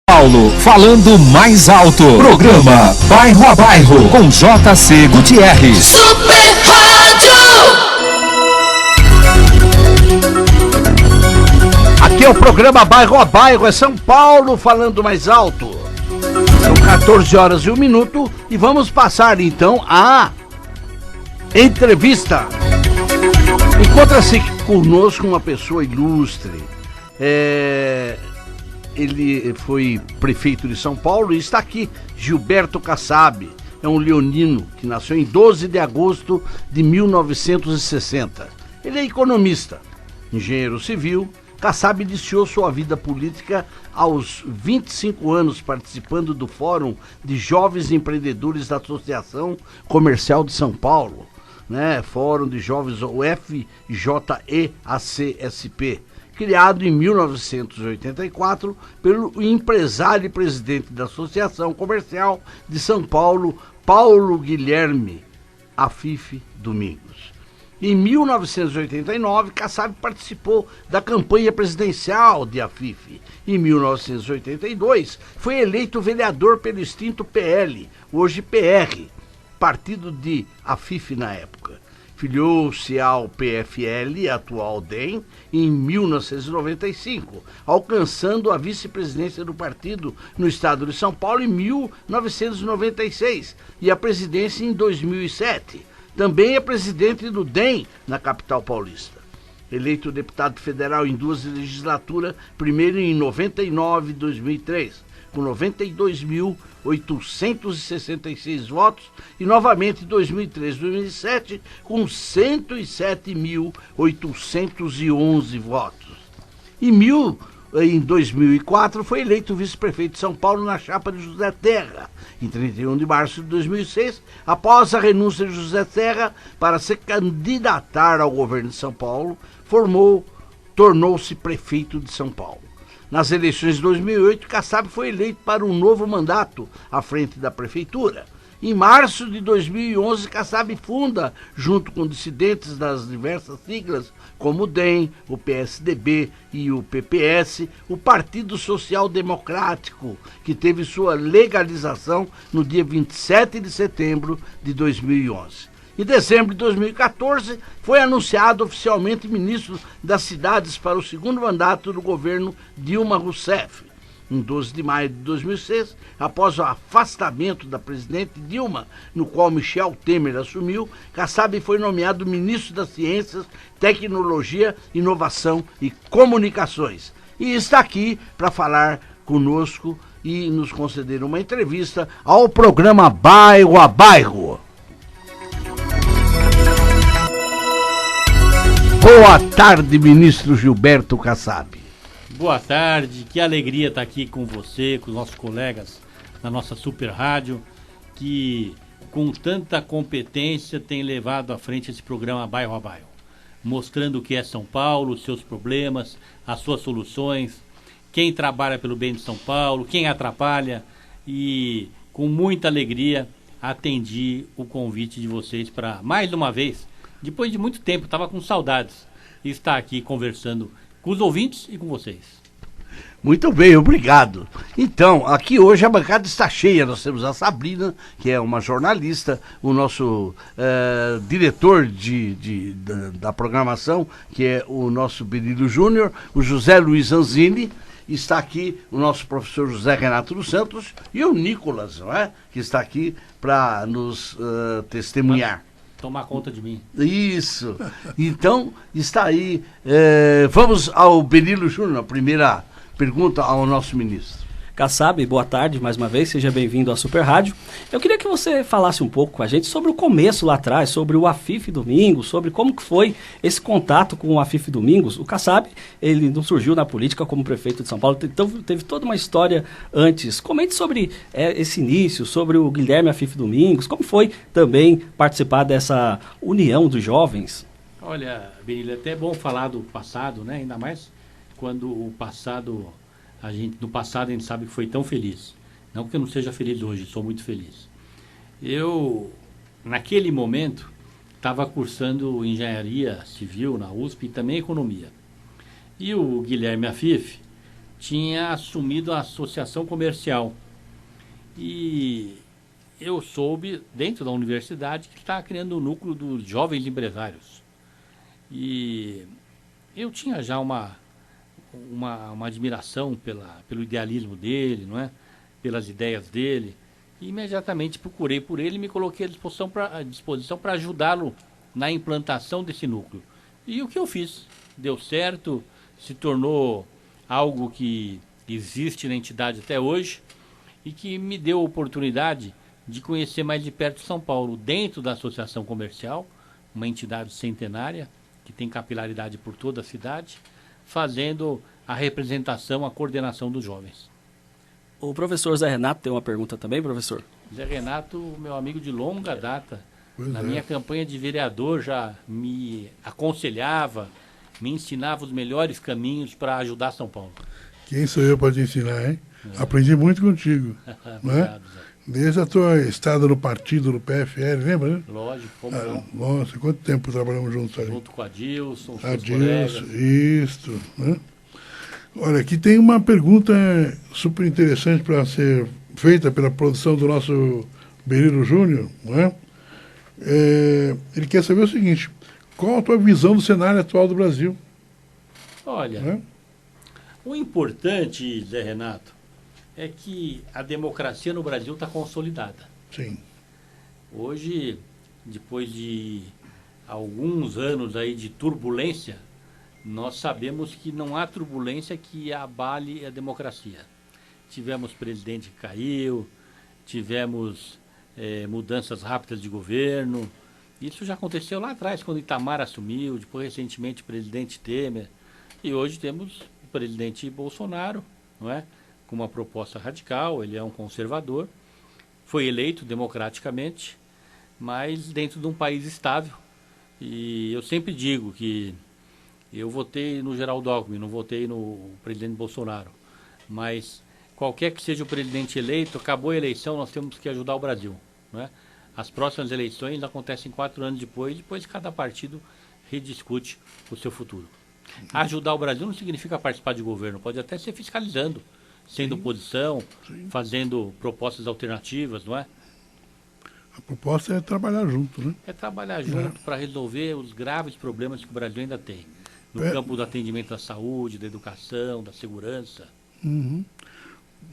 Paulo, falando mais alto. Programa Bairro a Bairro, com JC Gutierrez. Super Rádio! Aqui é o programa Bairro a Bairro, é São Paulo falando mais alto. São 14 horas e 1 minuto e vamos passar então a entrevista. Encontra-se conosco uma pessoa ilustre. Ele foi prefeito de São Paulo e está aqui, Gilberto Kassab. É um leonino que nasceu em 12 de agosto de 1960. Ele é economista, engenheiro civil. Kassab iniciou sua vida política aos 25 anos, participando do Fórum de Jovens Empreendedores da Associação Comercial de São Paulo, Fórum de Jovens, o FJEACSP, criado em 1984 pelo empresário e presidente da Associação Comercial de São Paulo, Paulo Guilherme Afife Domingos. Em 1989, Kassab participou da campanha presidencial de Afife. Em 1982, foi eleito vereador pelo extinto PL, hoje PR, partido de Afife na época. Filiou-se ao PFL, atual DEM, em 1995, alcançando a vice-presidência do partido no estado de São Paulo em 1996 e a presidência em 2007. Também é presidente do DEM na capital paulista. Eleito deputado federal em duas legislaturas, primeiro em 99 e 2003, com 92.866 votos, e novamente em 2003 e 2007, com 107.811 votos. Em 2004, foi eleito vice-prefeito de São Paulo na chapa de José Terra. Em 31 de março de 2006, após a renúncia de José Terra para se candidatar ao governo de São Paulo, tornou-se prefeito de São Paulo. Nas eleições de 2008, Kassab foi eleito para um novo mandato à frente da prefeitura. Em março de 2011, Kassab funda, junto com dissidentes das diversas siglas, como o DEM, o PSDB e o PPS, o Partido Social Democrático, que teve sua legalização no dia 27 de setembro de 2011. Em dezembro de 2014, foi anunciado oficialmente ministro das cidades para o segundo mandato do governo Dilma Rousseff. Em 12 de maio de 2006, após o afastamento da presidente Dilma, no qual Michel Temer assumiu, Kassab foi nomeado ministro das Ciências, Tecnologia, Inovação e Comunicações. E está aqui para falar conosco e nos conceder uma entrevista ao programa Bairro a Bairro. Boa tarde, ministro Gilberto Kassab. Boa tarde, que alegria estar aqui com você, com os nossos colegas na nossa Super Rádio, que com tanta competência tem levado à frente esse programa Bairro a Bairro, mostrando o que é São Paulo, os seus problemas, as suas soluções, quem trabalha pelo bem de São Paulo, quem atrapalha, e com muita alegria atendi o convite de vocês para, mais uma vez, depois de muito tempo, estava com saudades, estar aqui conversando com os ouvintes e com vocês. Muito bem, obrigado. Então, aqui hoje a bancada está cheia. Nós temos a Sabrina, que é uma jornalista, o nosso diretor da programação, que é o nosso Benílio Júnior, o José Luiz Anzini, está aqui o nosso professor José Renato dos Santos e o Nicolas, que está aqui para nos testemunhar. Tomar conta de mim. Isso. Então, está aí. Vamos ao Benílio Júnior, a primeira pergunta ao nosso ministro. Kassab, boa tarde mais uma vez, seja bem-vindo à Super Rádio. Eu queria que você falasse um pouco com a gente sobre o começo lá atrás, sobre o Afife Domingos, sobre como que foi esse contato com o Afife Domingos. O Kassab, ele não surgiu na política como prefeito de São Paulo, então teve toda uma história antes. Comente sobre esse início, sobre o Guilherme Afife Domingos, como foi também participar dessa união dos jovens. Olha, Benílio, é até bom falar do passado, ainda mais quando o passado... no passado a gente sabe que foi tão feliz. Não que eu não seja feliz hoje, sou muito feliz. Eu, naquele momento, estava cursando engenharia civil na USP e também economia. E o Guilherme Afife tinha assumido a associação comercial. E eu soube, dentro da universidade, que está criando o núcleo dos jovens empresários. E eu tinha já uma admiração pelo idealismo dele, não é? Pelas ideias dele. E imediatamente procurei por ele e me coloquei à disposição para ajudá-lo na implantação desse núcleo. E o que eu fiz? Deu certo, se tornou algo que existe na entidade até hoje e que me deu a oportunidade de conhecer mais de perto São Paulo, dentro da Associação Comercial, uma entidade centenária que tem capilaridade por toda a cidade, fazendo a representação, a coordenação dos jovens. O professor Zé Renato tem uma pergunta também, professor? Zé Renato, meu amigo de longa data, na minha campanha de vereador já me aconselhava, me ensinava os melhores caminhos para ajudar São Paulo. Quem sou eu para te ensinar, hein? Aprendi muito contigo. Obrigado, Zé. Desde a tua estada no partido, no PFL, lembra, né? Lógico, como não? Nossa, quanto tempo trabalhamos juntos ali. Junto com a Adilson, seus Adilson, colegas. isso, né? Olha, aqui tem uma pergunta super interessante para ser feita pela produção do nosso Berilo Júnior, não é? Ele quer saber o seguinte: qual a tua visão do cenário atual do Brasil? Olha, Né? o importante, Zé Renato, é que a democracia no Brasil está consolidada. Sim. Hoje, depois de alguns anos aí de turbulência, nós sabemos que não há turbulência que abale a democracia. Tivemos presidente que caiu, tivemos mudanças rápidas de governo. Isso já aconteceu lá atrás, quando Itamar assumiu, depois recentemente o presidente Temer. E hoje temos o presidente Bolsonaro, não é? Com uma proposta radical, ele é um conservador, foi eleito democraticamente, mas dentro de um país estável. E eu sempre digo que eu votei no Geraldo Alckmin, não votei no presidente Bolsonaro, mas qualquer que seja o presidente eleito, acabou a eleição, nós temos que ajudar o Brasil, né? As próximas eleições acontecem 4 anos depois cada partido rediscute o seu futuro. Ajudar o Brasil não significa participar de governo, pode até ser fiscalizando, sendo oposição, fazendo propostas alternativas, não é? A proposta é trabalhar junto, né? É trabalhar junto para resolver os graves problemas que o Brasil ainda tem. No campo do atendimento à saúde, da educação, da segurança. Uhum.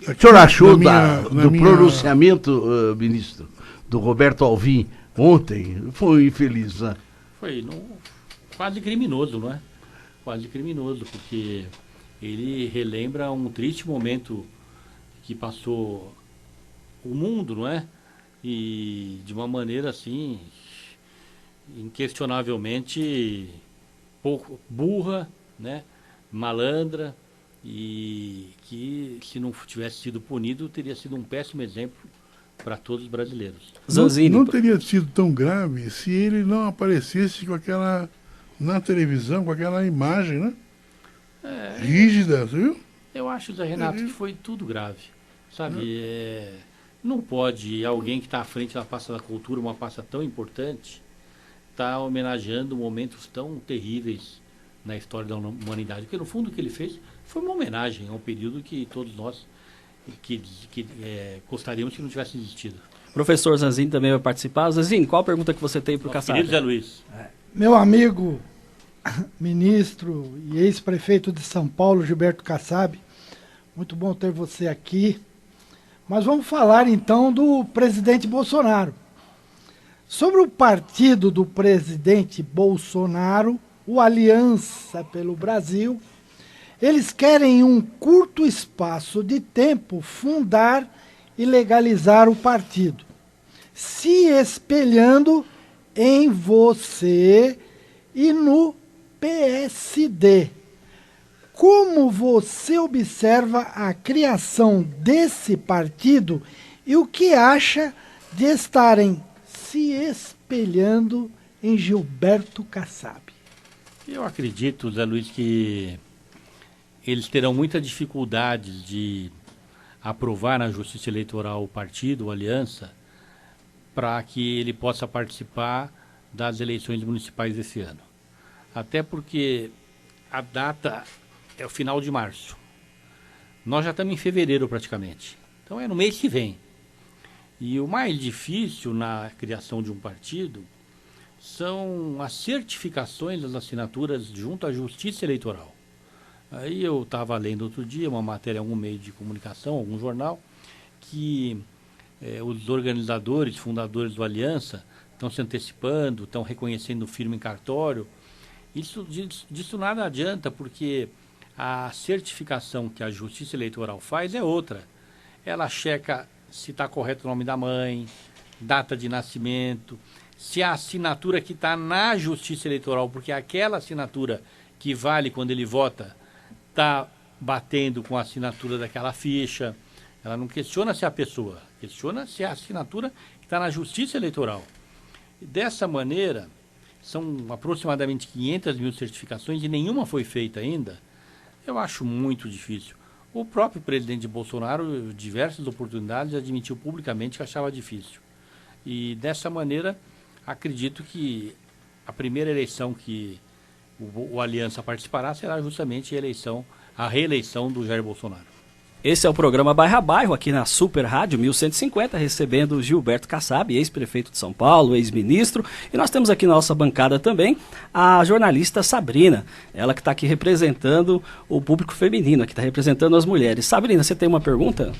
O senhor achou do minha... pronunciamento, ministro, do Roberto Alvim ontem? Foi infeliz, né? Foi quase criminoso, não é? Quase criminoso, porque ele relembra um triste momento que passou o mundo, não é? E de uma maneira assim, inquestionavelmente pouco burra, né? Malandra, e que se não tivesse sido punido teria sido um péssimo exemplo para todos os brasileiros. Zanzini. Não teria sido tão grave se ele não aparecesse com aquela na televisão, com aquela imagem, né? Rígida, viu? Eu acho, Zé Renato, que foi tudo grave, sabe? Não pode alguém que está à frente da pasta da cultura, uma pasta tão importante, estar homenageando momentos tão terríveis na história da humanidade. Porque, no fundo, o que ele fez foi uma homenagem a um período que todos nós gostaríamos que não tivesse existido. Professor Zanzini também vai participar. Zanzini, qual a pergunta que você tem para o Kassab? Querido Zé Luiz. Meu amigo, ministro e ex-prefeito de São Paulo, Gilberto Kassab, muito bom ter você aqui. Mas vamos falar então do presidente Bolsonaro. Sobre o partido do presidente Bolsonaro, o Aliança pelo Brasil, eles querem em um curto espaço de tempo fundar e legalizar o partido, se espelhando em você e no PSD. Como você observa a criação desse partido e o que acha de estarem se espelhando em Gilberto Kassab? Eu acredito, Zé Luiz, que eles terão muita dificuldade de aprovar na Justiça Eleitoral o partido, a aliança, para que ele possa participar das eleições municipais desse ano. Até porque a data é o final de março. Nós já estamos em fevereiro praticamente. Então é no mês que vem. E o mais difícil na criação de um partido são as certificações das assinaturas junto à Justiça Eleitoral. Aí eu estava lendo outro dia uma matéria em algum meio de comunicação, algum jornal, que os organizadores, fundadores do Aliança estão se antecipando, estão reconhecendo firma em cartório. Disso nada adianta, porque a certificação que a Justiça Eleitoral faz é outra. Ela checa se está correto o nome da mãe, data de nascimento, se a assinatura que está na Justiça Eleitoral, porque aquela assinatura que vale quando ele vota, está batendo com a assinatura daquela ficha. Ela não questiona se é a pessoa, questiona se é a assinatura que está na Justiça Eleitoral. E dessa maneira, são aproximadamente 500 mil certificações e nenhuma foi feita ainda. Eu acho muito difícil. O próprio presidente Bolsonaro, em diversas oportunidades, admitiu publicamente que achava difícil. E dessa maneira, acredito que a primeira eleição que o Aliança participará será justamente a reeleição do Jair Bolsonaro. Esse é o programa Bairro a Bairro, aqui na Super Rádio 1150, recebendo Gilberto Kassab, ex-prefeito de São Paulo, ex-ministro. E nós temos aqui na nossa bancada também a jornalista Sabrina, ela que está aqui representando o público feminino, que está representando as mulheres. Sabrina, você tem uma pergunta?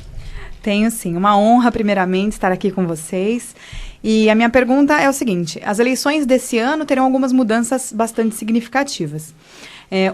Tenho sim, uma honra primeiramente estar aqui com vocês. E a minha pergunta é o seguinte: as eleições desse ano terão algumas mudanças bastante significativas.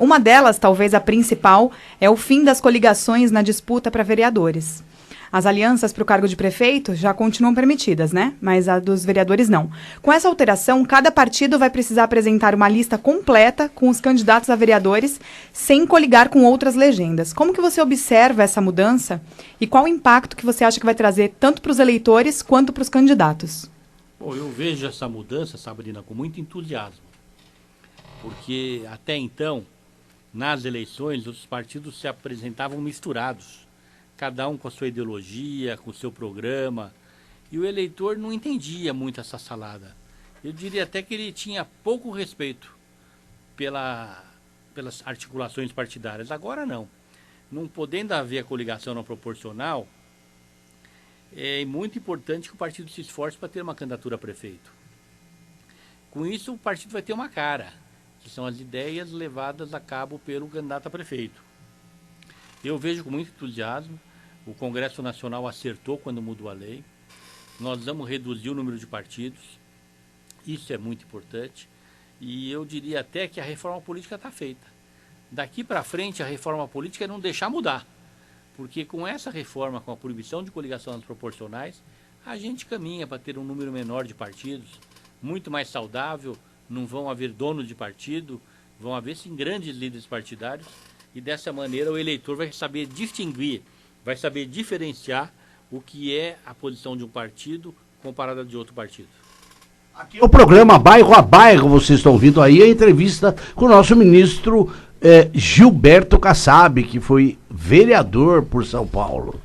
Uma delas, talvez a principal, é o fim das coligações na disputa para vereadores. As alianças para o cargo de prefeito já continuam permitidas, né? Mas a dos vereadores não. Com essa alteração, cada partido vai precisar apresentar uma lista completa com os candidatos a vereadores, sem coligar com outras legendas. Como que você observa essa mudança e qual o impacto que você acha que vai trazer tanto para os eleitores quanto para os candidatos? Bom, eu vejo essa mudança, Sabrina, com muito entusiasmo. Porque até então, nas eleições, os partidos se apresentavam misturados, cada um com a sua ideologia, com o seu programa, e o eleitor não entendia muito essa salada. Eu diria até que ele tinha pouco respeito pelas articulações partidárias. Agora não. Não podendo haver a coligação não proporcional, é muito importante que o partido se esforce para ter uma candidatura a prefeito. Com isso, o partido vai ter uma cara, que são as ideias levadas a cabo pelo candidato a prefeito. Eu vejo com muito entusiasmo. O Congresso Nacional acertou quando mudou a lei. Nós vamos reduzir o número de partidos. Isso é muito importante. E eu diria até que a reforma política está feita. Daqui para frente, a reforma política é não deixar mudar. Porque com essa reforma, com a proibição de coligação nas proporcionais, a gente caminha para ter um número menor de partidos, muito mais saudável. Não vão haver donos de partido, vão haver sim grandes líderes partidários, e dessa maneira o eleitor vai saber distinguir, vai saber diferenciar o que é a posição de um partido comparada a de outro partido. Aqui é o programa Bairro a Bairro, vocês estão ouvindo aí a entrevista com o nosso ministro Gilberto Kassab, que foi vereador por São Paulo.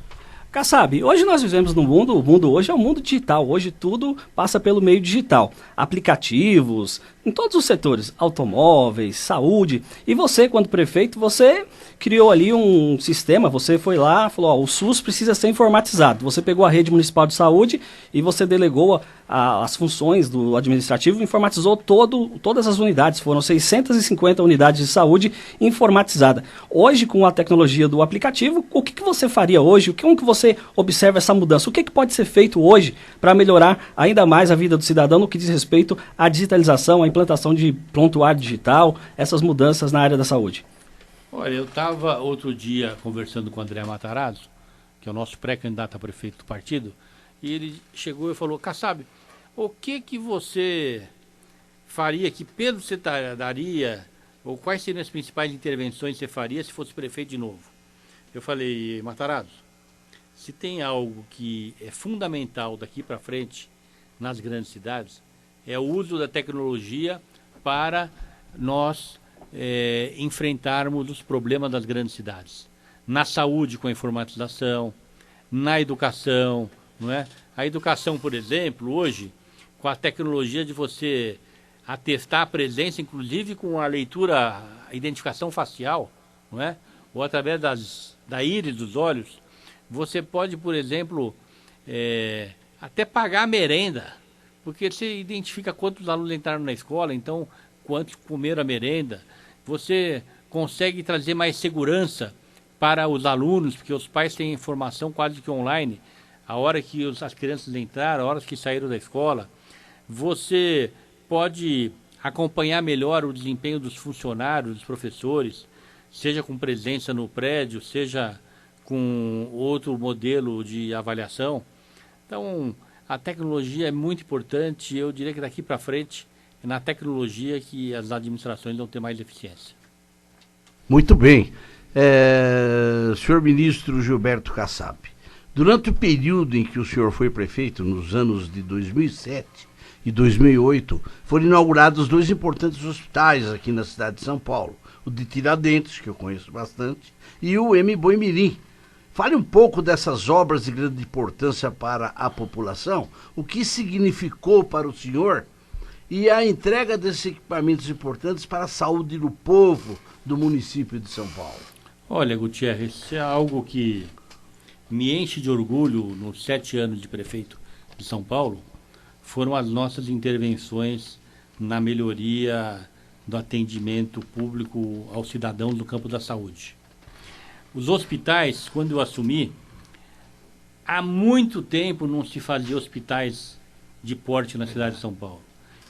Kassab, hoje nós vivemos no mundo, o mundo hoje é um mundo digital, hoje tudo passa pelo meio digital, aplicativos, em todos os setores, automóveis, saúde, e você, quando prefeito, você criou ali um sistema, você foi lá, falou, ó, o SUS precisa ser informatizado, você pegou a rede municipal de saúde e você delegou as funções do administrativo, informatizou todas as unidades, foram 650 unidades de saúde informatizadas. Hoje, com a tecnologia do aplicativo, o que você faria hoje? Como que você observa essa mudança? O que pode ser feito hoje para melhorar ainda mais a vida do cidadão no que diz respeito à digitalização, à implantação de prontuário digital, essas mudanças na área da saúde? Olha, eu estava outro dia conversando com o André Matarazzo, que é o nosso pré-candidato a prefeito do partido, e ele chegou e falou, Kassab, o que você faria, que peso você daria, ou quais seriam as principais intervenções que você faria se fosse prefeito de novo? Eu falei, Matarazzo, se tem algo que é fundamental daqui para frente nas grandes cidades, é o uso da tecnologia para nós enfrentarmos os problemas das grandes cidades. Na saúde, com a informatização, na educação, não é? A educação, por exemplo, hoje, com a tecnologia de você atestar a presença, inclusive com a leitura, a identificação facial, não é? Ou através das da íris dos olhos, você pode, por exemplo, até pagar a merenda, porque você identifica quantos alunos entraram na escola, então quantos comeram a merenda. Você consegue trazer mais segurança para os alunos, porque os pais têm informação quase que online, a hora que as crianças entraram, a hora que saíram da escola. Você pode acompanhar melhor o desempenho dos funcionários, dos professores, seja com presença no prédio, seja com outro modelo de avaliação. Então, a tecnologia é muito importante. Eu diria que daqui para frente é na tecnologia que as administrações vão ter mais eficiência. Muito bem. Senhor ministro Gilberto Kassab, durante o período em que o senhor foi prefeito, nos anos de 2007 e 2008, foram inaugurados 2 importantes hospitais aqui na cidade de São Paulo. O de Tiradentes, que eu conheço bastante, e o M. Boi-mirim. Fale um pouco dessas obras de grande importância para a população, o que significou para o senhor e a entrega desses equipamentos importantes para a saúde do povo do município de São Paulo. Olha, Gutierrez, isso é algo que me enche de orgulho nos 7 anos de prefeito de São Paulo, foram as nossas intervenções na melhoria do atendimento público aos cidadãos do campo da saúde. Os hospitais, quando eu assumi, há muito tempo não se fazia hospitais de porte na cidade de São Paulo.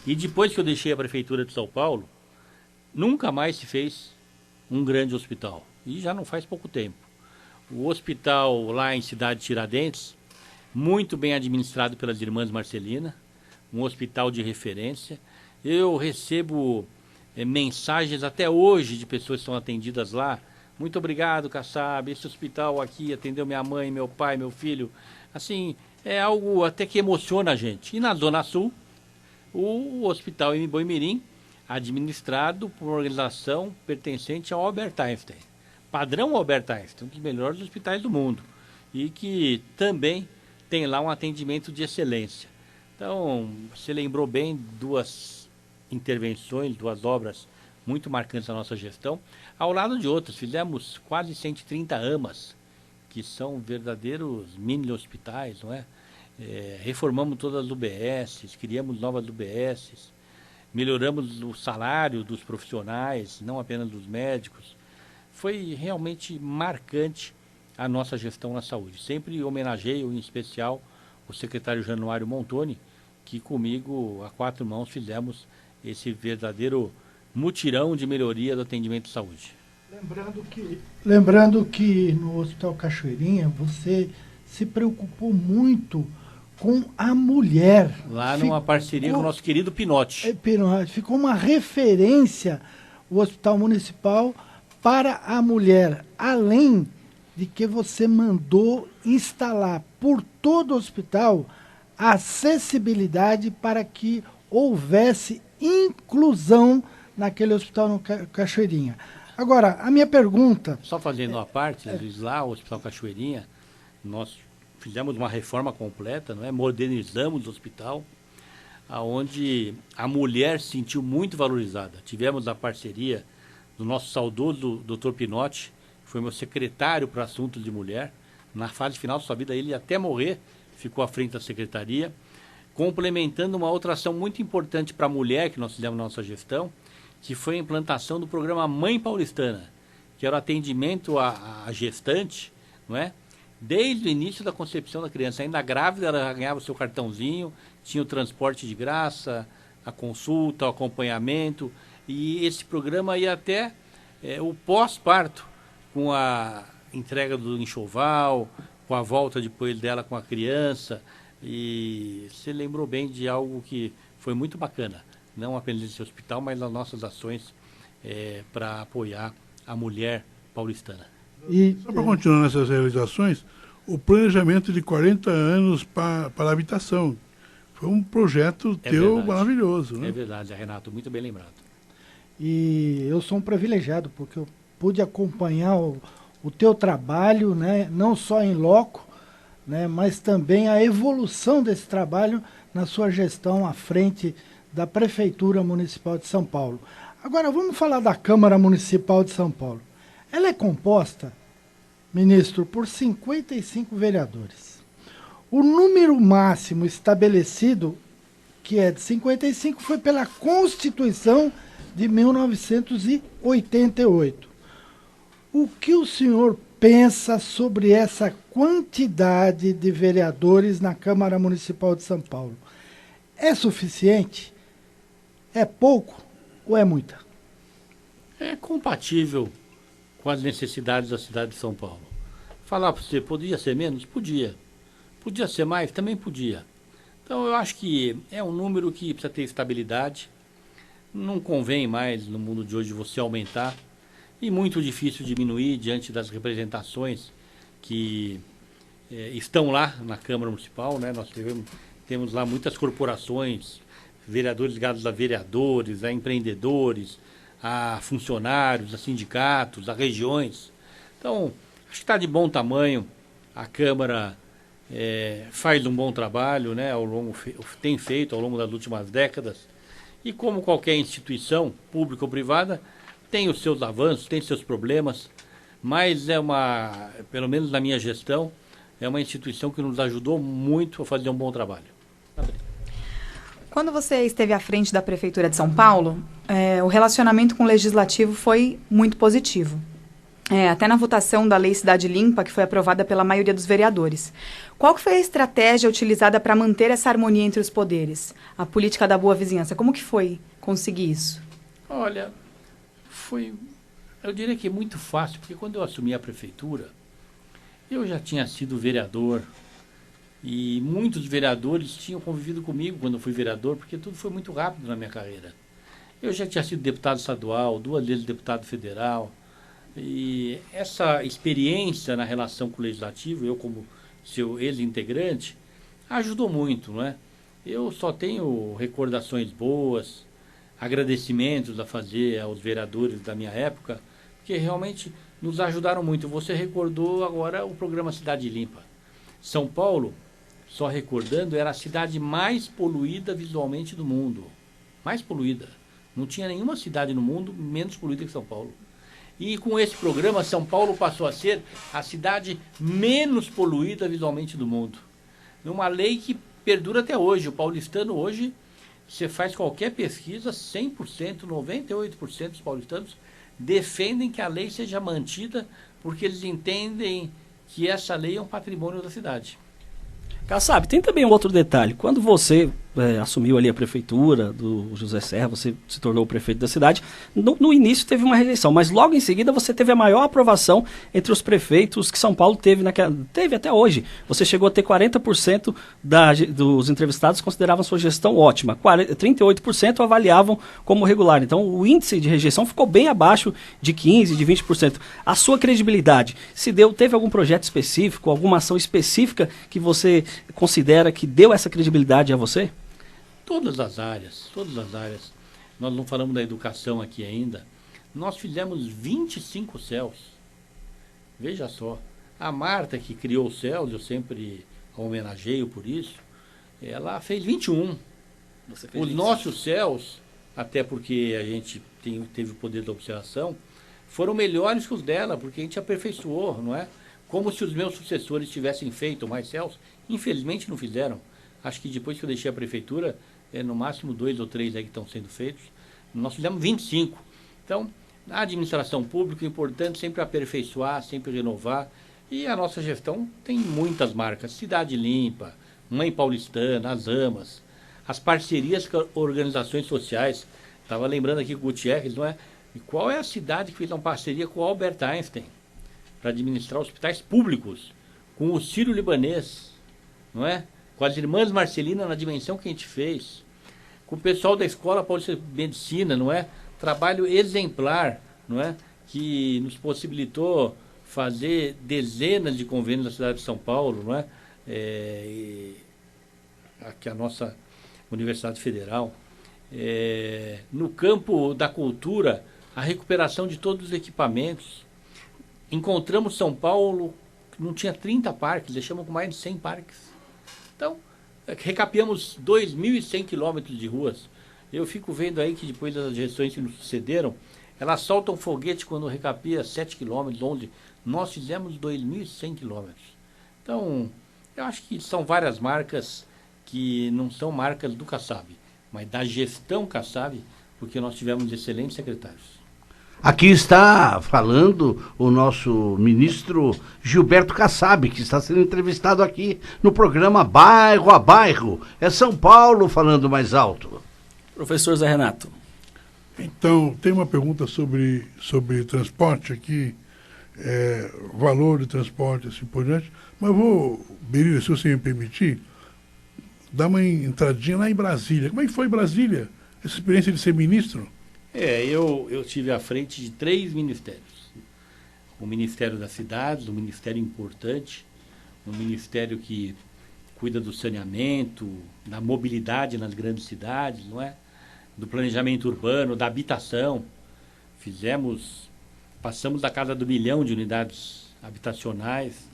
E depois que eu deixei a prefeitura de São Paulo, nunca mais se fez um grande hospital. E já não faz pouco tempo. O hospital lá em Cidade Tiradentes, muito bem administrado pelas irmãs Marcelina, um hospital de referência. Eu recebo mensagens até hoje de pessoas que são atendidas lá. Muito obrigado, Kassab, esse hospital aqui atendeu minha mãe, meu pai, meu filho. Assim, é algo até que emociona a gente. E na Zona Sul, o Hospital M. Boi-mirim, administrado por uma organização pertencente ao Albert Einstein. Padrão Albert Einstein, um dos melhores hospitais do mundo. E que também tem lá um atendimento de excelência. Então, você lembrou bem 2 intervenções, 2 obras muito marcantes na nossa gestão. Ao lado de outras, fizemos quase 130 AMAs, que são verdadeiros mini hospitais, não é? Reformamos todas as UBSs, criamos novas UBSs, melhoramos o salário dos profissionais, não apenas dos médicos. Foi realmente marcante a nossa gestão na saúde. Sempre homenageio, em especial, o secretário Januário Montoni, que comigo, a 4 mãos, fizemos esse verdadeiro mutirão de melhoria do atendimento de saúde. Lembrando que no Hospital Cachoeirinha você se preocupou muito com a mulher. Lá numa parceria com o nosso querido Pinotti. Ficou uma referência o Hospital Municipal para a mulher, além de que você mandou instalar por todo o hospital acessibilidade para que houvesse inclusão naquele hospital no Cachoeirinha. Agora, a minha pergunta... Só fazendo uma parte, lá o Hospital Cachoeirinha, nós fizemos uma reforma completa, não é? Modernizamos o hospital, onde a mulher se sentiu muito valorizada. Tivemos a parceria do nosso saudoso Dr. Pinotti, que foi meu secretário para assuntos de mulher. Na fase final da sua vida, ele até morrer, ficou à frente da secretaria, complementando uma outra ação muito importante para a mulher que nós fizemos na nossa gestão, que foi a implantação do programa Mãe Paulistana, que era o atendimento à gestante, não é? Desde o início da concepção da criança, ainda grávida, ela ganhava o seu cartãozinho, tinha o transporte de graça, a consulta, o acompanhamento, e esse programa ia até o pós-parto, com a entrega do enxoval, com a volta depois dela com a criança, e você lembrou bem de algo que foi muito bacana, não apenas esse hospital, mas as nossas ações para apoiar a mulher paulistana. Só para continuar nessas realizações, o planejamento de 40 anos para a habitação. Foi um projeto teu verdade. Maravilhoso. Né? É verdade, Renato, muito bem lembrado. E eu sou um privilegiado, porque eu pude acompanhar o teu trabalho, né, não só em loco, né, mas também a evolução desse trabalho na sua gestão à frente da Prefeitura Municipal de São Paulo. Agora, vamos falar da Câmara Municipal de São Paulo. Ela é composta ministro, por 55 vereadores. O número máximo estabelecido, que é de 55, foi pela Constituição de 1988. O que o senhor pensa sobre essa quantidade de vereadores na Câmara Municipal de São Paulo? É suficiente? É pouco ou é muita? É compatível com as necessidades da cidade de São Paulo. Falar para você, podia ser menos? Podia. Podia ser mais? Também podia. Então eu acho que é um número que precisa ter estabilidade. Não convém mais no mundo de hoje você aumentar. E muito difícil diminuir diante das representações que estão lá na Câmara Municipal, né? Nós temos lá muitas corporações, vereadores ligados a vereadores, a empreendedores, a funcionários, a sindicatos, a regiões. Então, acho que está de bom tamanho. A Câmara faz um bom trabalho, né? Tem feito ao longo das últimas décadas. E como qualquer instituição, pública ou privada, tem os seus avanços, tem seus problemas, mas pelo menos na minha gestão, é uma instituição que nos ajudou muito a fazer um bom trabalho. Quando você esteve à frente da Prefeitura de São Paulo, o relacionamento com o Legislativo foi muito positivo. Até na votação da Lei Cidade Limpa, que foi aprovada pela maioria dos vereadores. Qual que foi a estratégia utilizada para manter essa harmonia entre os poderes? A política da boa vizinhança, como que foi conseguir isso? Olha, eu diria que é muito fácil, porque quando eu assumi a prefeitura, eu já tinha sido vereador e muitos vereadores tinham convivido comigo quando eu fui vereador, porque tudo foi muito rápido na minha carreira. Eu já tinha sido deputado estadual, 2 vezes deputado federal, e essa experiência na relação com o Legislativo, eu como seu ex-integrante, ajudou muito, não é? Eu só tenho recordações boas, agradecimentos a fazer aos vereadores da minha época, que realmente nos ajudaram muito. Você recordou agora o programa Cidade Limpa. São Paulo, só recordando, era a cidade mais poluída visualmente do mundo. Mais poluída. Não tinha nenhuma cidade no mundo menos poluída que São Paulo. E com esse programa, São Paulo passou a ser a cidade menos poluída visualmente do mundo. Uma lei que perdura até hoje. O paulistano hoje, você faz qualquer pesquisa, 100%, 98% dos paulistanos defendem que a lei seja mantida porque eles entendem que essa lei é um patrimônio da cidade. Kassab, tem também um outro detalhe. Quando você assumiu ali a prefeitura do José Serra, você se tornou o prefeito da cidade, no início teve uma rejeição, mas logo em seguida você teve a maior aprovação entre os prefeitos que São Paulo teve até hoje. Você chegou a ter 40% dos entrevistados consideravam sua gestão ótima, 38% avaliavam como regular. Então o índice de rejeição ficou bem abaixo de 15%, de 20%. A sua credibilidade teve algum projeto específico, alguma ação específica que você considera que deu essa credibilidade a você? Todas as áreas. Nós não falamos da educação aqui ainda. Nós fizemos 25 CELs. Veja só. A Marta, que criou os CELs, eu sempre a homenageio por isso, ela fez 21. Os nossos CELs, até porque a gente teve o poder da observação, foram melhores que os dela, porque a gente aperfeiçoou, não é? Como se os meus sucessores tivessem feito mais CELs. Infelizmente não fizeram. Acho que depois que eu deixei a prefeitura, no máximo 2 ou 3 aí que estão sendo feitos. Nós fizemos 25. Então, na administração pública, é importante sempre aperfeiçoar, sempre renovar. E a nossa gestão tem muitas marcas. Cidade Limpa, Mãe Paulistana, as AMAs, as parcerias com organizações sociais. Estava lembrando aqui com o Gutierrez, não é? E qual é a cidade que fez uma parceria com o Albert Einstein para administrar hospitais públicos, com o Sírio-Libanês, não é? Com as irmãs Marcelina na dimensão que a gente fez, com o pessoal da Escola Paulista de Medicina, não é? Trabalho exemplar, não é? Que nos possibilitou fazer dezenas de convênios na cidade de São Paulo, não é? Aqui a nossa Universidade Federal. No campo da cultura, a recuperação de todos os equipamentos. Encontramos São Paulo, que não tinha 30 parques, deixamos com mais de 100 parques. Então, recapeamos 2.100 quilômetros de ruas. Eu fico vendo aí que depois das gestões que nos sucederam, elas soltam foguete quando recapia 7 quilômetros, nós fizemos 2.100 quilômetros. Então, eu acho que são várias marcas que não são marcas do Kassab, mas da gestão Kassab, porque nós tivemos excelentes secretários. Aqui está falando o nosso ministro Gilberto Kassab, que está sendo entrevistado aqui no programa Bairro a Bairro. É São Paulo falando mais alto. Professor Zé Renato. Então, tem uma pergunta sobre transporte aqui, valor de transporte, assim por diante. Mas vou, Berilha, se você me permitir, dar uma entradinha lá em Brasília. Como é que foi Brasília? Essa experiência de ser ministro? Eu estive à frente de 3 ministérios. O Ministério das Cidades, um ministério importante, um ministério que cuida do saneamento, da mobilidade nas grandes cidades, não é? Do planejamento urbano, da habitação. Passamos da casa do 1 milhão de unidades habitacionais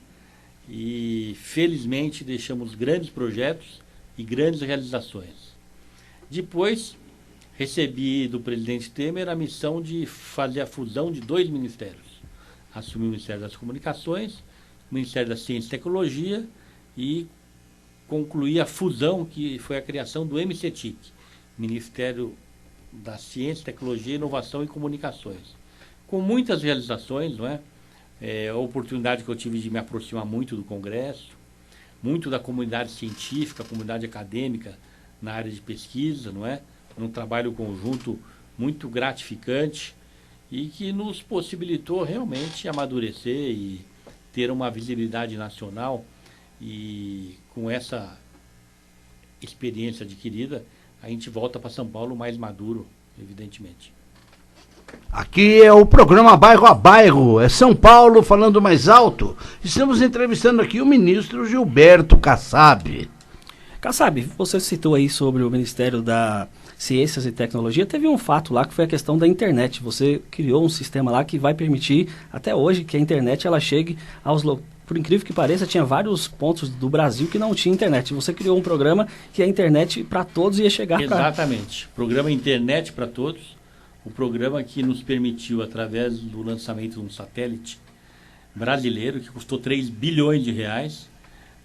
e, felizmente, deixamos grandes projetos e grandes realizações. Depois, recebi do presidente Temer a missão de fazer a fusão de 2 ministérios. Assumi o Ministério das Comunicações, o Ministério da Ciência e Tecnologia e concluí a fusão que foi a criação do MCTIC, Ministério da Ciência, Tecnologia, Inovação e Comunicações. Com muitas realizações, não é? A oportunidade que eu tive de me aproximar muito do Congresso, muito da comunidade científica, comunidade acadêmica na área de pesquisa, não é? Um trabalho conjunto muito gratificante e que nos possibilitou realmente amadurecer e ter uma visibilidade nacional. E com essa experiência adquirida, a gente volta para São Paulo mais maduro, evidentemente. Aqui é o programa Bairro a Bairro, é São Paulo falando mais alto. Estamos entrevistando aqui o ministro Gilberto Kassab. Kassab, você citou aí sobre o Ministério da Ciências e Tecnologia. Teve um fato lá que foi a questão da internet. Você criou um sistema lá que vai permitir, até hoje, que a internet ela chegue aos por incrível que pareça, tinha vários pontos do Brasil que não tinha internet. Você criou um programa que a internet para todos ia chegar para... Exatamente. Programa Internet para Todos. O programa que nos permitiu, através do lançamento de um satélite brasileiro, que custou 3 bilhões de reais,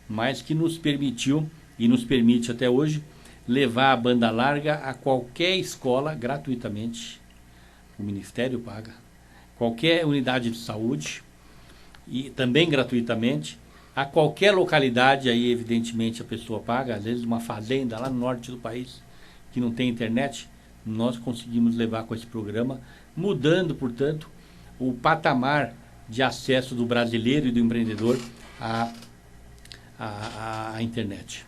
mas que nos permitiu, e nos permite até hoje, levar a banda larga a qualquer escola gratuitamente. O Ministério paga. Qualquer unidade de saúde, e também gratuitamente, a qualquer localidade, aí evidentemente a pessoa paga, às vezes uma fazenda lá no norte do país, que não tem internet, nós conseguimos levar com esse programa, mudando, portanto, o patamar de acesso do brasileiro e do empreendedor à internet.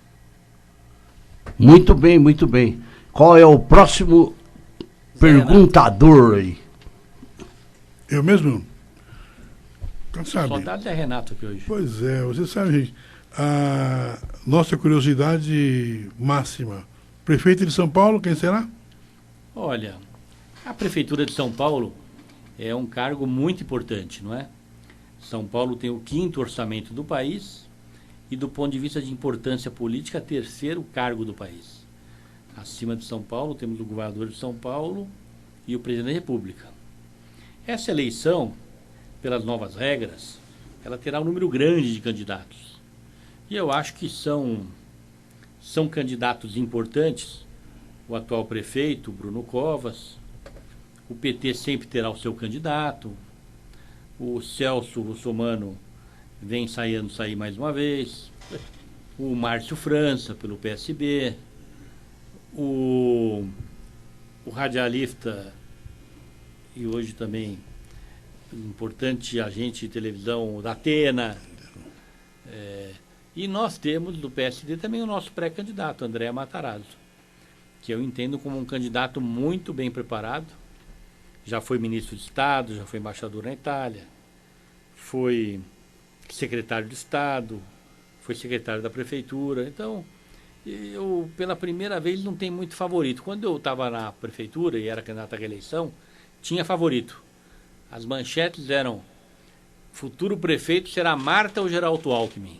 Muito bem, muito bem. Qual é o próximo perguntador aí? Eu mesmo? Sabe? Saudade é Renato aqui hoje. Pois é, você sabe, gente, a nossa curiosidade máxima. Prefeito de São Paulo, quem será? Olha, a Prefeitura de São Paulo é um cargo muito importante, não é? São Paulo tem o 5º orçamento do país e, do ponto de vista de importância política, 3º cargo do país. Acima de São Paulo, temos o governador de São Paulo e o presidente da República. Essa eleição, pelas novas regras, ela terá um número grande de candidatos. E eu acho que são candidatos importantes. O atual prefeito, Bruno Covas, o PT sempre terá o seu candidato, o Celso Russomano vem sair mais uma vez, o Márcio França, pelo PSB, o radialista e hoje também importante agente de televisão da Atena, e nós temos do PSD também o nosso pré-candidato, André Matarazzo, que eu entendo como um candidato muito bem preparado, já foi ministro de Estado, já foi embaixador na Itália, foi secretário de Estado, foi secretário da Prefeitura. Então, eu, pela primeira vez, não tenho muito favorito. Quando eu estava na Prefeitura e era candidato à reeleição, tinha favorito. As manchetes eram: futuro prefeito será Marta ou Geraldo Alckmin.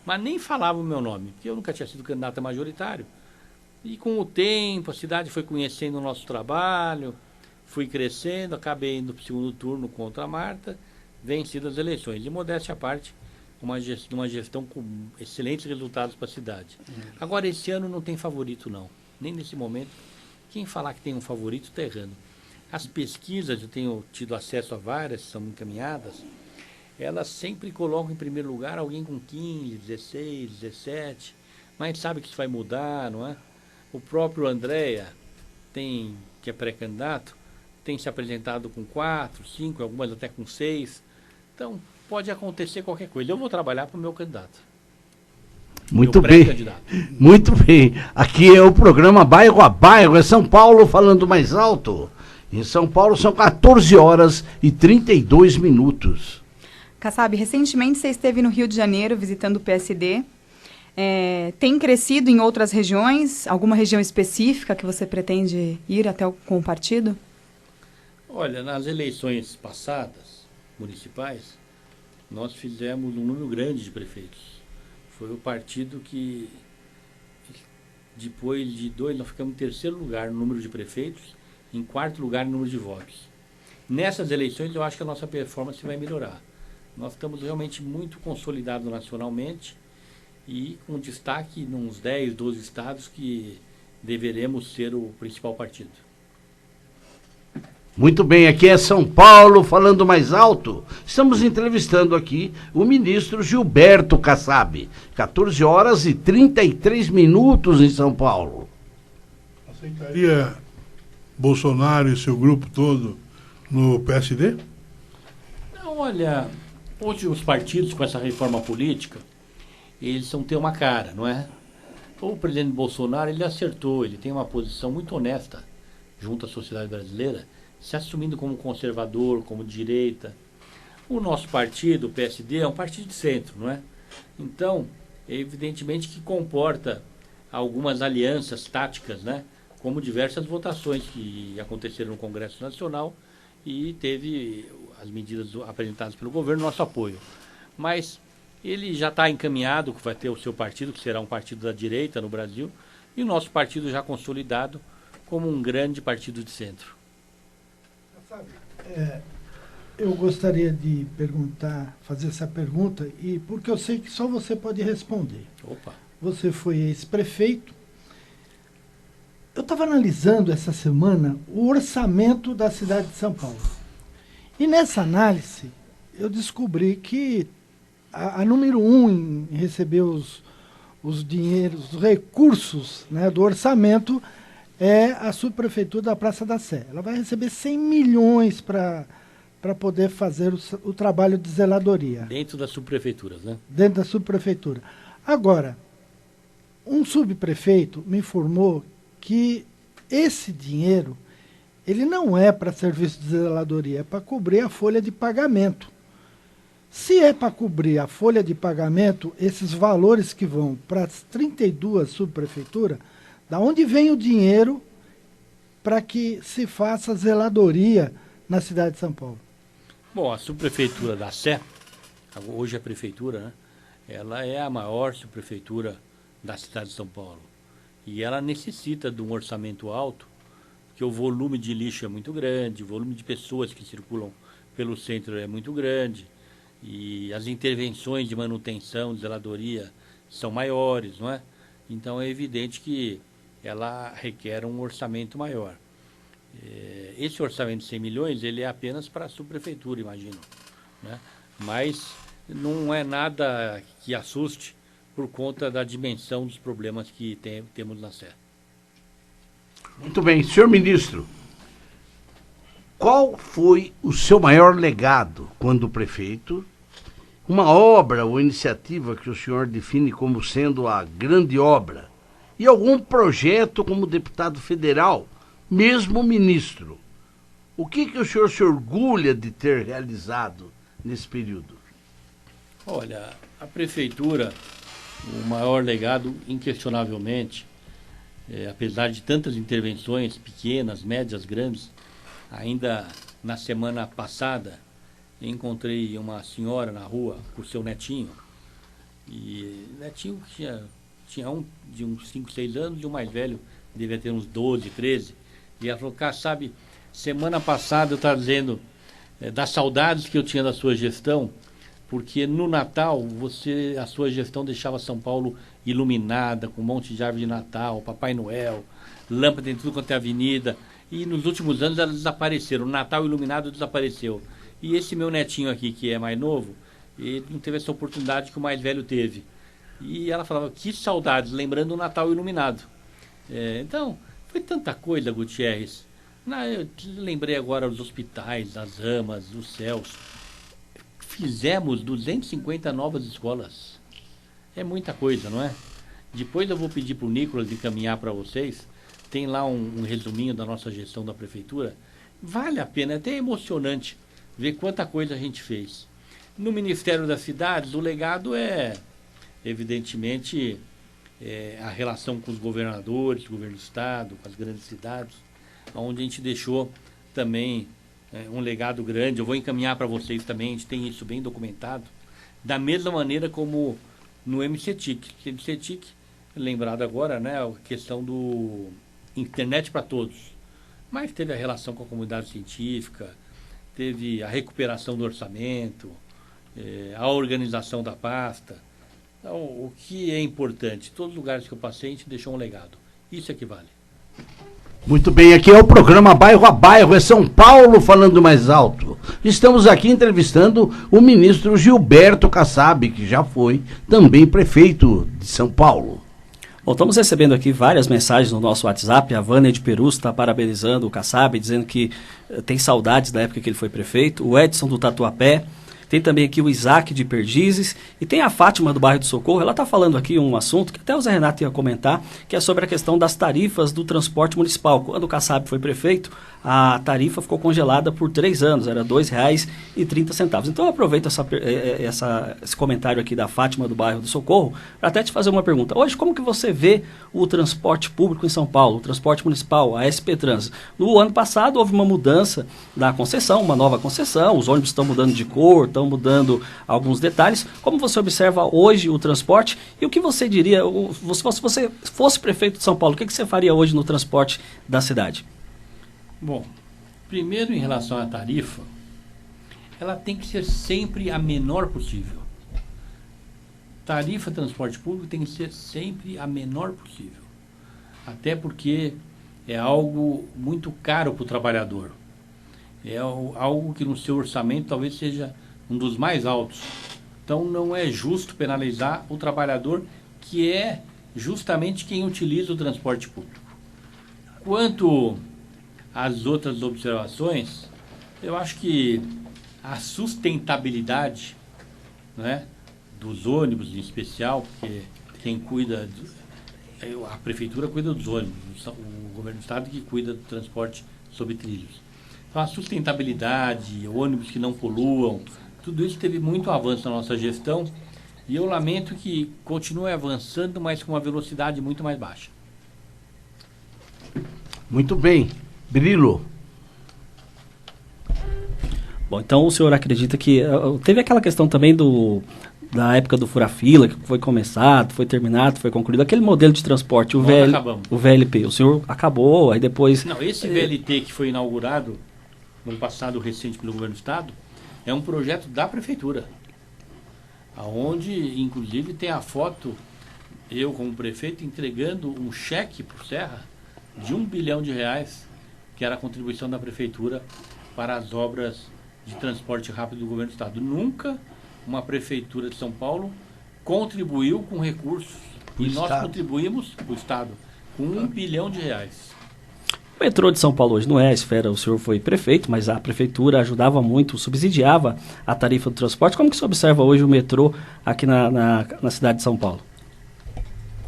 Mas nem falava o meu nome, porque eu nunca tinha sido candidato a majoritário. E com o tempo, a cidade foi conhecendo o nosso trabalho, fui crescendo, acabei indo para o segundo turno contra a Marta, vencido as eleições. De modéstia à parte, uma gestão com excelentes resultados para a cidade. Agora, esse ano não tem favorito, não. Nem nesse momento. Quem falar que tem um favorito está errando. As pesquisas, eu tenho tido acesso a várias, são encaminhadas, elas sempre colocam em primeiro lugar alguém com 15, 16, 17, mas sabe que isso vai mudar, não é? O próprio Andréa, que é pré-candidato, tem se apresentado com 4, 5, algumas até com 6. Então, pode acontecer qualquer coisa. Eu vou trabalhar para o meu candidato. Muito bem. Muito bem. Aqui é o programa Bairro a Bairro, é São Paulo falando mais alto. Em São Paulo são 14 horas e 32 minutos. Kassab, recentemente você esteve no Rio de Janeiro visitando o PSD. Tem crescido em outras regiões? Alguma região específica que você pretende ir até com o partido? Olha, nas eleições passadas, municipais, nós fizemos um número grande de prefeitos. Foi o partido que, depois de 2, nós ficamos em terceiro lugar no número de prefeitos, em quarto lugar no número de votos. Nessas eleições, eu acho que a nossa performance vai melhorar. Nós estamos realmente muito consolidados nacionalmente e com destaque em uns 10, 12 estados que deveremos ser o principal partido. Muito bem, aqui é São Paulo falando mais alto. Estamos entrevistando aqui o ministro Gilberto Kassab. 14 horas e 33 minutos em São Paulo. Aceitaria Bolsonaro e seu grupo todo no PSD? Não, olha, hoje os partidos com essa reforma política, eles vão ter uma cara, não é? O presidente Bolsonaro, ele acertou, ele tem uma posição muito honesta junto à sociedade brasileira, se assumindo como conservador, como direita. O nosso partido, o PSD, é um partido de centro, não é? Então, evidentemente que comporta algumas alianças táticas, né? Como diversas votações que aconteceram no Congresso Nacional e teve as medidas apresentadas pelo governo, nosso apoio. Mas ele já está encaminhado, que vai ter o seu partido, que será um partido da direita no Brasil, e o nosso partido já consolidado como um grande partido de centro. Eu gostaria de fazer essa pergunta, e porque eu sei que só você pode responder. Opa. Você foi ex-prefeito. Eu estava analisando essa semana o orçamento da cidade de São Paulo. E nessa análise, eu descobri que a número 1 em receber os dinheiros, os recursos, né, do orçamento é a subprefeitura da Praça da Sé. Ela vai receber 100 milhões para poder fazer o trabalho de zeladoria. Dentro das subprefeituras, né? Dentro da subprefeitura. Agora, um subprefeito me informou que esse dinheiro, ele não é para serviço de zeladoria, é para cobrir a folha de pagamento. Se é para cobrir a folha de pagamento, esses valores que vão para as 32 subprefeituras, da onde vem o dinheiro para que se faça zeladoria na cidade de São Paulo? Bom, a subprefeitura da Sé, hoje a prefeitura, né? Ela é a maior subprefeitura da cidade de São Paulo. E ela necessita de um orçamento alto, porque o volume de lixo é muito grande, o volume de pessoas que circulam pelo centro é muito grande, e as intervenções de manutenção, de zeladoria, são maiores, não é? Então é evidente que ela requer um orçamento maior. Esse orçamento de 100 milhões, ele é apenas para a subprefeitura, imagino, né? Mas não é nada que assuste por conta da dimensão dos problemas que temos na Sé. Muito bem, senhor ministro, qual foi o seu maior legado quando prefeito? Uma obra ou iniciativa que o senhor define como sendo a grande obra? E algum projeto como deputado federal, mesmo ministro? O que o senhor se orgulha de ter realizado nesse período? Olha, a prefeitura, o maior legado, inquestionavelmente, apesar de tantas intervenções pequenas, médias, grandes, ainda na semana passada encontrei uma senhora na rua com o seu netinho, e o netinho tinha um de uns 5, 6 anos e o mais velho devia ter uns 12, 13, e ela falou: "Cara, sabe, semana passada eu estava dizendo das saudades que eu tinha da sua gestão, porque no Natal a sua gestão deixava São Paulo iluminada, com um monte de árvore de Natal, Papai Noel, lâmpada em tudo quanto é avenida, e nos últimos anos elas desapareceram, o Natal iluminado desapareceu. E esse meu netinho aqui, que é mais novo, ele não teve essa oportunidade que o mais velho teve. E ela falava, que saudades, lembrando o Natal iluminado. Então, foi tanta coisa, Gutierrez. Eu lembrei agora os hospitais, as amas, os céus. Fizemos 250 novas escolas. É muita coisa, não é? Depois eu vou pedir para o Nicolas encaminhar para vocês. Tem lá um resuminho da nossa gestão da prefeitura. Vale a pena, é até emocionante ver quanta coisa a gente fez. No Ministério das Cidades, o legado é, evidentemente, a relação com os governadores, governo do Estado, com as grandes cidades, onde a gente deixou também um legado grande. Eu vou encaminhar para vocês também, a gente tem isso bem documentado, da mesma maneira como no MCTIC. MCTIC, lembrado agora, né, a questão do internet para todos, mas teve a relação com a comunidade científica, teve a recuperação do orçamento, a organização da pasta. Então, o que é importante, todos os lugares que eu passei, a gente deixou um legado. Isso é que vale. Muito bem, aqui é o programa Bairro a Bairro, é São Paulo falando mais alto. Estamos aqui entrevistando o ministro Gilberto Kassab, que já foi também prefeito de São Paulo. Bom, estamos recebendo aqui várias mensagens no nosso WhatsApp. A Vânia de Perus está parabenizando o Kassab, dizendo que tem saudades da época que ele foi prefeito. O Edson do Tatuapé. Tem também aqui o Isaac de Perdizes e tem a Fátima do bairro do Socorro. Ela está falando aqui um assunto que até o Zé Renato ia comentar, que é sobre a questão das tarifas do transporte municipal. Quando o Kassab foi prefeito, a tarifa ficou congelada por 3 anos, era R$ 2,30. Então eu aproveito esse comentário aqui da Fátima do bairro do Socorro para até te fazer uma pergunta. Hoje, como que você vê o transporte público em São Paulo, o transporte municipal, a SP Trans? No ano passado houve uma mudança da concessão, uma nova concessão, os ônibus estão mudando de cor, estão mudando alguns detalhes. Como você observa hoje o transporte e o que você diria, se você fosse prefeito de São Paulo, o que você faria hoje no transporte da cidade? Bom, primeiro em relação à tarifa, ela tem que ser sempre a menor possível. Tarifa de transporte público tem que ser sempre a menor possível. Até porque é algo muito caro para o trabalhador. É algo que no seu orçamento talvez seja um dos mais altos. Então não é justo penalizar o trabalhador, que é justamente quem utiliza o transporte público. Quanto às outras observações, eu acho que a sustentabilidade, né, dos ônibus em especial, porque quem cuida, a prefeitura cuida dos ônibus, o governo do estado que cuida do transporte sobre trilhos. Então a sustentabilidade, ônibus que não poluam, tudo isso teve muito avanço na nossa gestão e eu lamento que continue avançando, mas com uma velocidade muito mais baixa. Muito bem. Brilo. Bom, então o senhor acredita que teve aquela questão também da época do fura-fila, que foi começado, foi terminado, foi concluído, aquele modelo de transporte, o VLP, o senhor acabou, aí depois... Não, esse VLT que foi inaugurado no ano passado, recente pelo governo do estado, é um projeto da prefeitura, onde inclusive tem a foto, eu como prefeito, entregando um cheque para o Serra de R$1 bilhão, que era a contribuição da prefeitura para as obras de transporte rápido do governo do estado. Nunca uma prefeitura de São Paulo contribuiu com recursos e nós contribuímos, o estado, com R$1 bilhão. O metrô de São Paulo hoje não é a esfera, o senhor foi prefeito, mas a prefeitura ajudava muito, subsidiava a tarifa do transporte. Como que se observa hoje o metrô aqui na cidade de São Paulo?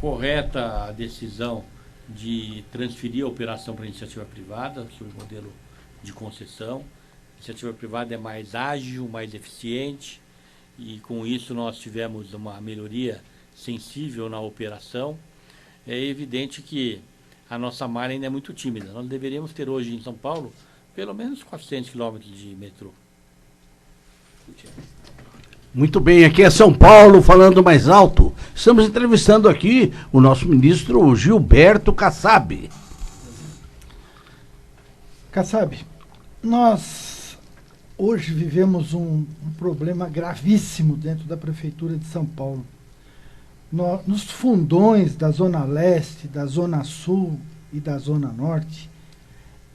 Correta a decisão de transferir a operação para a iniciativa privada, sob o modelo de concessão. A iniciativa privada é mais ágil, mais eficiente, e com isso nós tivemos uma melhoria sensível na operação. É evidente que a nossa malha ainda é muito tímida. Nós deveríamos ter hoje em São Paulo pelo menos 400 quilômetros de metrô. Muito bem, aqui é São Paulo falando mais alto. Estamos entrevistando aqui o nosso ministro Gilberto Kassab. Kassab, nós hoje vivemos um problema gravíssimo dentro da Prefeitura de São Paulo. Nos fundões da Zona Leste, da Zona Sul e da Zona Norte,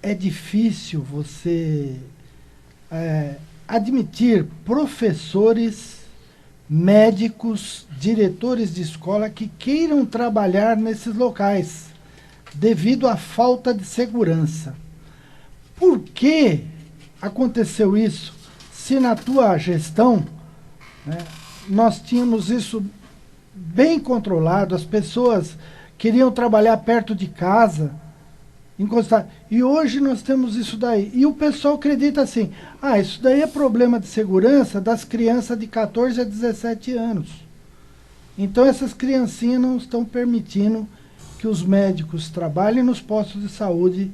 é difícil você admitir professores, médicos, diretores de escola que queiram trabalhar nesses locais, devido à falta de segurança. Por que aconteceu isso? Se na tua gestão, né, nós tínhamos isso bem controlado, as pessoas queriam trabalhar perto de casa, encostar. E hoje nós temos isso daí. E o pessoal acredita assim, isso daí é problema de segurança das crianças de 14 a 17 anos. Então essas criancinhas não estão permitindo que os médicos trabalhem nos postos de saúde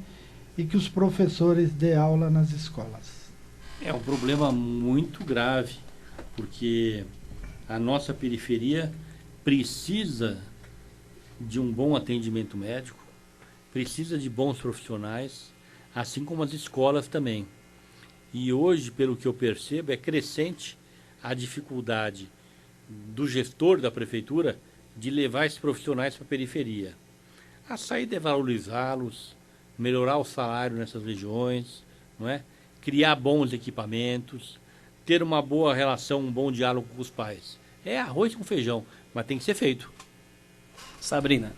e que os professores dê aula nas escolas. É um problema muito grave, porque a nossa periferia precisa de um bom atendimento médico, precisa de bons profissionais, assim como as escolas também. E hoje, pelo que eu percebo, é crescente a dificuldade do gestor da prefeitura de levar esses profissionais para a periferia. A saída é valorizá-los, melhorar o salário nessas regiões, não é? Criar bons equipamentos, ter uma boa relação, um bom diálogo com os pais. É arroz com feijão, mas tem que ser feito. Sabrina.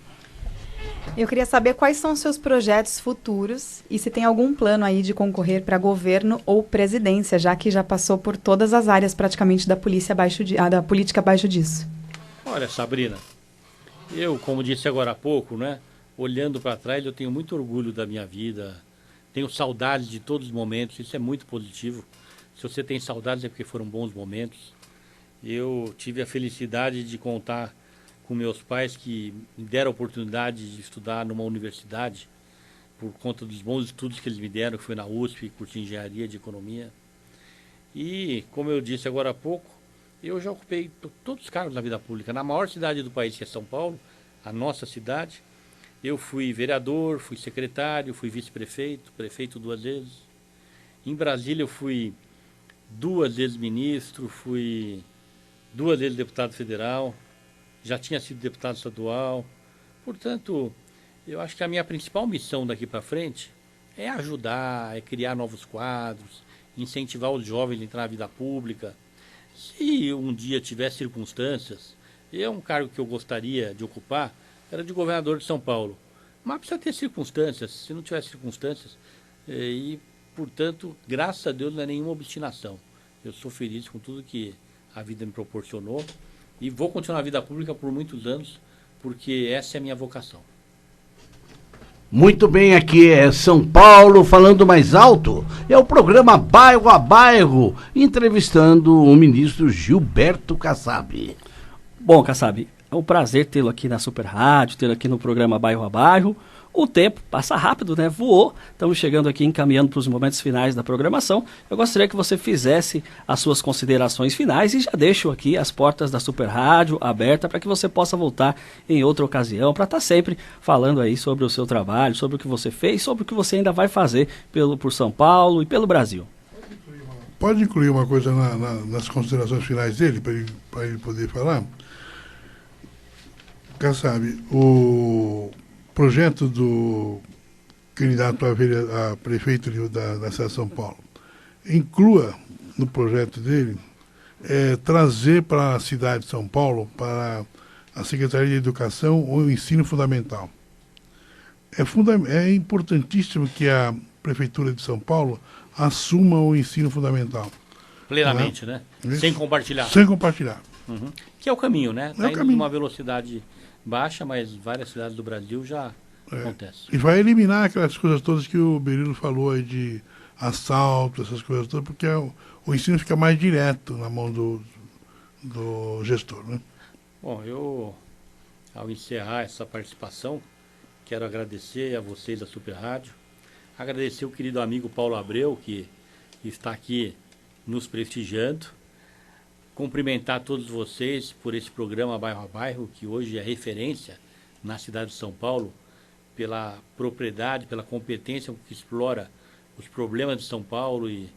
Eu queria saber quais são os seus projetos futuros e se tem algum plano aí de concorrer para governo ou presidência, já que já passou por todas as áreas praticamente da política abaixo disso. Olha, Sabrina, eu, como disse agora há pouco, né, olhando para trás, eu tenho muito orgulho da minha vida, tenho saudades de todos os momentos, isso é muito positivo. Se você tem saudades é porque foram bons momentos. Eu tive a felicidade de contar com meus pais que me deram a oportunidade de estudar numa universidade por conta dos bons estudos que eles me deram, que foi na USP, curti engenharia de economia. E, como eu disse agora há pouco, eu já ocupei todos os cargos na vida pública. Na maior cidade do país, que é São Paulo, a nossa cidade, eu fui vereador, fui secretário, fui vice-prefeito, prefeito 2 vezes. Em Brasília eu fui 2 vezes ministro, fui 2 vezes deputado federal, já tinha sido deputado estadual. Portanto, eu acho que a minha principal missão daqui para frente é ajudar, é criar novos quadros, incentivar os jovens a entrar na vida pública. Se um dia tiver circunstâncias, é um cargo que eu gostaria de ocupar, era de governador de São Paulo. Mas precisa ter circunstâncias, se não tiver circunstâncias, e, portanto, graças a Deus não é nenhuma obstinação. Eu sou feliz com tudo que a vida me proporcionou e vou continuar a vida pública por muitos anos, porque essa é a minha vocação. Muito bem, aqui é São Paulo falando mais alto. É o programa Bairro a Bairro, entrevistando o ministro Gilberto Kassab. Bom, Kassab, é um prazer tê-lo aqui na Super Rádio, tê-lo aqui no programa Bairro a Bairro. O tempo passa rápido, né? Voou. Estamos chegando aqui, encaminhando para os momentos finais da programação. Eu gostaria que você fizesse as suas considerações finais e já deixo aqui as portas da Super Rádio abertas para que você possa voltar em outra ocasião, para estar sempre falando aí sobre o seu trabalho, sobre o que você fez, sobre o que você ainda vai fazer por São Paulo e pelo Brasil. Pode incluir uma coisa nas considerações finais dele, para ele poder falar? Kassab, o projeto do candidato a prefeito da cidade de São Paulo inclua no projeto dele trazer para a cidade de São Paulo, para a Secretaria de Educação, o ensino fundamental. É importantíssimo que a Prefeitura de São Paulo assuma o ensino fundamental. Plenamente, né? Sem compartilhar. Sem compartilhar. Uhum. Que é o caminho, né? Está indo caminho. numa velocidade baixa, mas várias cidades do Brasil já acontece. E vai eliminar aquelas coisas todas que o Berilo falou aí de assalto, essas coisas todas, porque o ensino fica mais direto na mão do gestor, né? Bom, eu, ao encerrar essa participação, quero agradecer a vocês da Super Rádio, agradecer o querido amigo Paulo Abreu, que está aqui nos prestigiando, cumprimentar todos vocês por esse programa Bairro a Bairro, que hoje é referência na cidade de São Paulo, pela propriedade, pela competência que explora os problemas de São Paulo e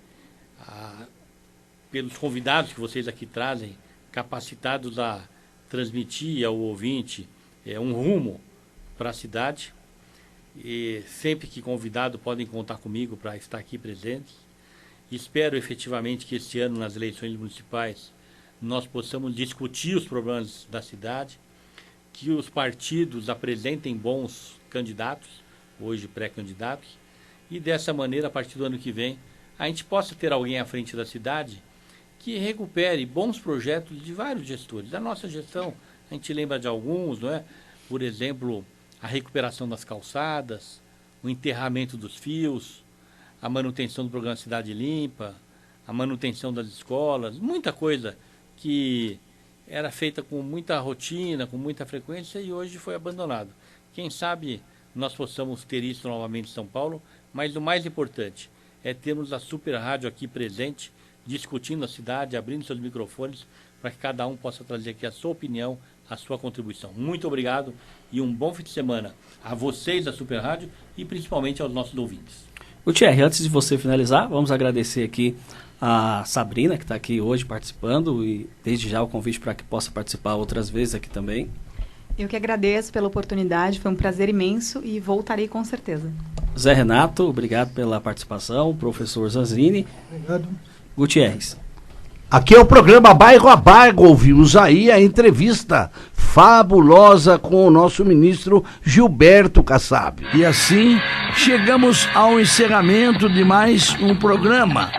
pelos convidados que vocês aqui trazem, capacitados a transmitir ao ouvinte um rumo para a cidade. E sempre que convidado podem contar comigo para estar aqui presentes. Espero efetivamente que este ano, nas eleições municipais, nós possamos discutir os problemas da cidade, que os partidos apresentem bons candidatos, hoje pré-candidatos, e dessa maneira, a partir do ano que vem, a gente possa ter alguém à frente da cidade que recupere bons projetos de vários gestores. Da nossa gestão, a gente lembra de alguns, não é? Por exemplo, a recuperação das calçadas, o enterramento dos fios, a manutenção do programa Cidade Limpa, a manutenção das escolas, muita coisa que era feita com muita rotina, com muita frequência e hoje foi abandonado. Quem sabe nós possamos ter isso novamente em São Paulo, mas o mais importante é termos a Super Rádio aqui presente, discutindo a cidade, abrindo seus microfones, para que cada um possa trazer aqui a sua opinião, a sua contribuição. Muito obrigado e um bom fim de semana a vocês da Super Rádio e principalmente aos nossos ouvintes. Thierry, antes de você finalizar, vamos agradecer aqui a Sabrina, que está aqui hoje participando, e desde já o convite para que possa participar outras vezes aqui também. Eu que agradeço pela oportunidade, foi um prazer imenso e voltarei com certeza. Zé Renato, obrigado pela participação. Professor Zanzini. Obrigado. Gutierrez. Aqui é o programa Bairro a Bairro. Ouvimos aí a entrevista fabulosa com o nosso ministro Gilberto Kassab. E assim chegamos ao encerramento de mais um programa.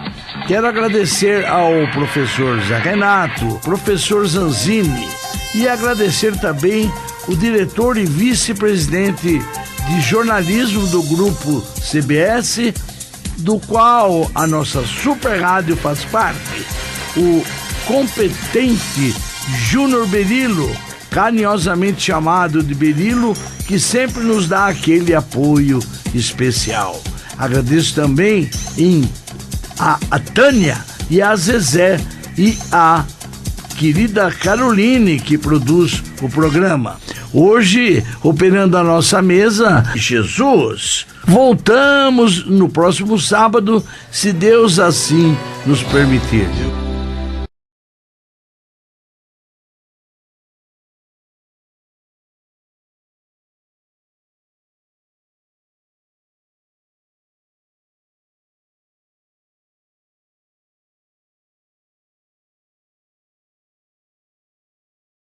Quero agradecer ao professor Zé Renato, professor Zanzini, e agradecer também o diretor e vice-presidente de jornalismo do grupo CBS, do qual a nossa Super Rádio faz parte, o competente Júnior Berilo, carinhosamente chamado de Berilo, que sempre nos dá aquele apoio especial. Agradeço também a Tânia e a Zezé e a querida Caroline, que produz o programa. Hoje, operando a nossa mesa, Jesus. Voltamos no próximo sábado, se Deus assim nos permitir.